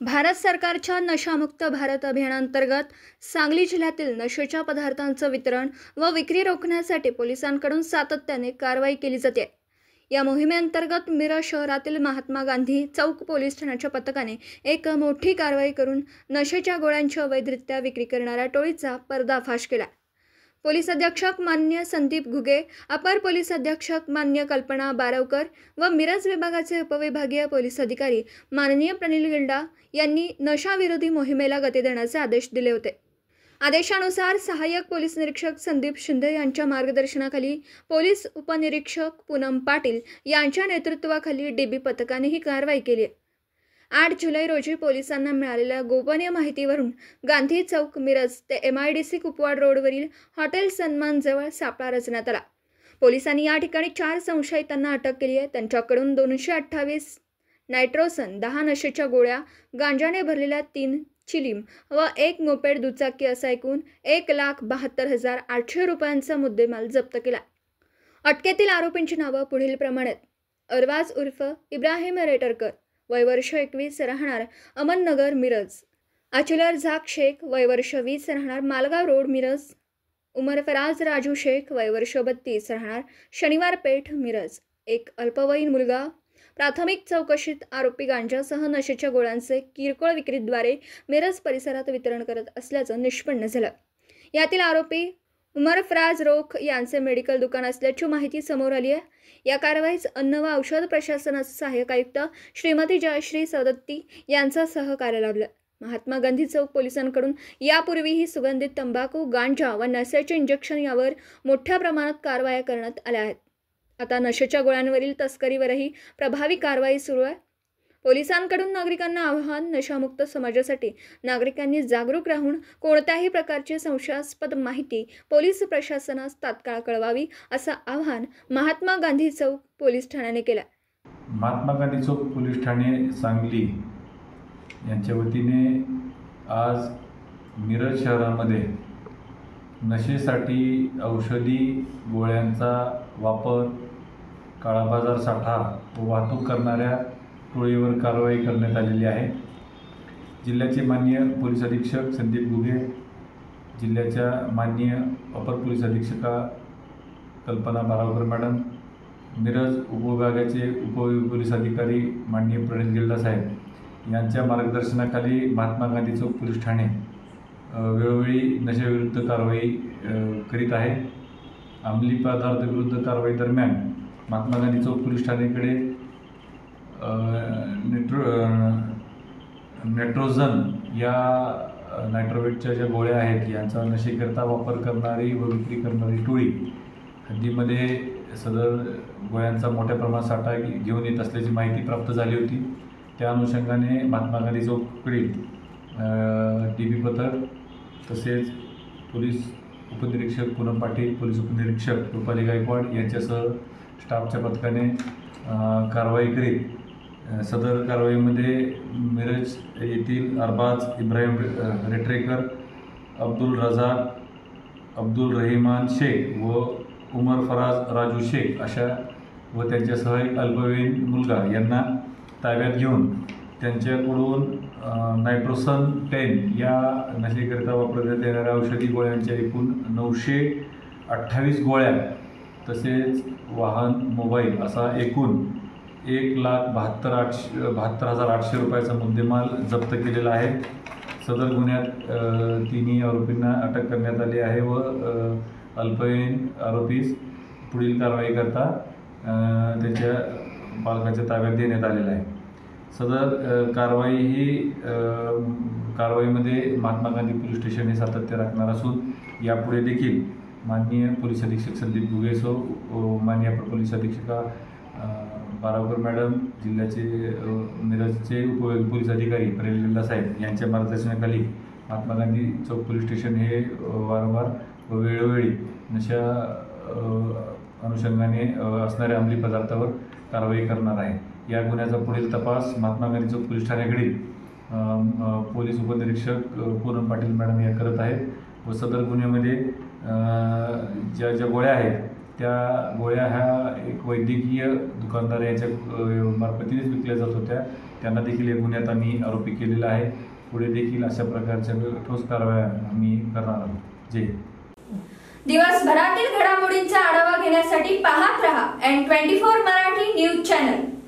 भारत सरकारच्या नशामुक्त भारत अभियानांतर्गत सांगली जिल्ह्यातील नशेच्या पदार्थांचं वितरण व विक्री रोखण्यासाठी पोलिसांकडून सातत्याने कारवाई केली जाते। या मोहिमेअंतर्गत मिरज शहरातील महात्मा गांधी चौक पोलीस ठाण्याच्या पथकाने एक मोठी कारवाई करून नशेच्या गोळ्यांची अवैधरित्या विक्री करणाऱ्या टोळीचा पर्दाफाश केला। पोलीस अधीक्षक मान्य संदीप घुगे, अपर पोलीस अधीक्षक मान्य कल्पना बारवकर व मिरज विभागाचे उपविभागीय पोलीस अधिकारी माननीय प्रनिल गिल्डा यांनी नशाविरोधी मोहिमेला गती देण्याचे आदेश दिले होते। आदेशानुसार सहाय्यक पोलीस निरीक्षक संदीप शिंदे यांच्या मार्गदर्शनाखाली पोलीस उपनिरीक्षक पूनम पाटील यांच्या नेतृत्वाखाली डीबी पथकाने ही कारवाई केली आहे। 8 जुलै रोजी पोलिसांना मिळालेल्या गोपनीय माहितीवरून गांधी चौक मिरज ते MIDC कुपवाड रोडवरील हॉटेल सन्मानजवळ सापळा रचण्यात आला। पोलिसांनी या ठिकाणी 4 संशयितांना अटक केली आहे। त्यांच्याकडून 228 नायट्रोसन, 10 नशेच्या गोळ्या, गांजाने भरलेल्या 3 चिलीम व 1 मोपेड दुचाकी असा एकूण 1,72,800 रुपयांचा मुद्देमाल जप्त केला। अटकेतील आरोपींची नावं पुढीलप्रमाणे: अरवाज उर्फ इब्राहिम रेटरकर, वय वर्ष 21, राहणार अमननगर मिरज; अचुलर झाक शेख, वय वर्ष 20, राहणार मालगाव रोड मिरज; उमर फराज राजू शेख, वय वर्ष 32, राहणार शनिवार पेठ मिरज; एक अल्पवयीन मुलगा। प्राथमिक चौकशीत आरोपी गांजासह नशेच्या गोळ्यांचे किरकोळ विक्रीद्वारे मिरज परिसरात वितरण करत असल्याचं निष्पन्न झालं। यातील आरोपी उमर फराज रोख यांचे मेडिकल दुकान असल्याची माहिती समोर आली आहे। या कारवाईत अन्न व औषध प्रशासनाचे सहाय्यक आयुक्त श्रीमती जयश्री सदत्ती यांचा सहकार्य लाभलं। महात्मा गांधी चौक पोलिसांकडून यापूर्वीही सुगंधित तंबाखू, गांजा व नशेचे इंजेक्शन यावर मोठ्या प्रमाणात कारवाया करण्यात आल्या आहेत। आता नशेच्या गोळ्यांवरील तस्करीवरही प्रभावी कारवाई सुरू आहे। पोलिसांकडून नागरिकांना आवाहन: नशामुक्त समाजासाठी नागरिकांनी जागरूक राहून कोणत्याही प्रकारची संशयास्पद माहिती पोलीस प्रशासनास तात्काळ कळवावी, असं आवाहन महात्मा गांधी चौक पोलीस ठाण्याने केलं। महात्मा गांधी चौक पोलीस ठाणे सांगली यांच्या वतीने आज मिरज शहरामध्ये नशेसाठी औषधी गोळ्यांचा वापर, काळा बाजार साठा व वाहतूक करणाऱ्या टोळीवर कारवाई करण्यात आलेली आहे। जिल्ह्याचे माननीय पोलीस अधीक्षक संदीप घुगे, जिल्ह्याच्या माननीय अपर पोलीस अधीक्षका कल्पना बारवकर मॅडम, मिरज उपविभागाचे उपपोलीस अधिकारी माननीय प्रनिल गिल्डा साहेब यांच्या मार्गदर्शनाखाली महात्मा गांधी चौक पोलीस ठाणे वेळोवेळी नशेविरुद्ध कारवाई करीत आहे। अंमली पदार्थ विरुद्ध कारवाई दरम्यान महात्मा गांधी चौक पोलीस ठाणेकडे नायट्रोजन या नायट्रोवेटच्या ज्या गोळ्या आहेत यांचा नशेकरता वापर करणारी व विक्री करणारी टोळी हद्दीमध्ये सदर गोळ्यांचा मोठ्या प्रमाणात साठा घेऊन येत असल्याची माहिती प्राप्त झाली होती। त्या अनुषंगाने महात्मा गांधी चौककडील DB पथक तसेच पोलीस उपनिरीक्षक पूनम पाटील, पोलीस उपनिरीक्षक रुपाली गायकवाड यांच्यासह स्टाफच्या पथकाने कारवाई करीत सदर कारवाईमध्ये मिरज येथील अरबाज इब्राहिम रेटरेकर, अब्दुल रजाक, अब्दुल रहिमान शेख व उमर फराज राजू शेख अशा व त्यांच्यासह एक अल्पवयीन मुलगा यांना ताब्यात घेऊन त्यांच्याकडून नायट्रोसन 10 या नशेकरिता वापरण्यात येणाऱ्या औषधी गोळ्यांच्या एकूण 928 गोळ्या तसेच वाहन, मोबाईल असा एकूण 1,72,800 रुपयाचा मुद्देमाल जप्त केलेला आहे। सदर गुन्ह्यात तिन्ही आरोपींना अटक करण्यात आली आहे व अल्पवयीन आरोपीस पुढील कारवाई करता त्यांच्या पालकाच्या ताब्यात देण्यात आलेला आहे। सदर कारवाईमध्ये महात्मा गांधी पोलीस स्टेशन हे सातत्य राखणार असून यापुढे देखील माननीय पोलीस अधीक्षक संदीप घुगेसो, माननीय अपर पोलीस अधीक्षका बारावकर मॅडम, जिल्ह्याचे मिरजचे उपपोलीस अधिकारी प्रनिल गिल्डा साहेब यांच्या मार्गदर्शनाखाली महात्मा गांधी चौक पोलीस स्टेशन हे वारंवार व वेळोवेळी नशा अनुषंगाने असणाऱ्या अंमली पदार्थावर कारवाई करणार आहे। या गुन्ह्याचा पुढील तपास महात्मा गांधी चौक पोलीस ठाण्याकडील पोलीस उपनिरीक्षक पूनम पाटील मॅडम या करत आहेत व सदर गुन्ह्यामध्ये ज्या गोळ्या आहेत त्या गोळ्या ह्या एक वैद्यकीय दुकानदार याच्या मार्फतीनेच विकल्या जात होत्या त्यांना देखील या गुन्ह्यात आम्ही आरोपी केलेला आहे. पुढे देखील अशा प्रकारच्या ठोस कारवाया आम्ही करणार आहोत. जय हिंद. दिवसभरातील घडामोडींचा आढावा घेण्यासाठी पाहत रहा N24 मराठी न्यूज चॅनल.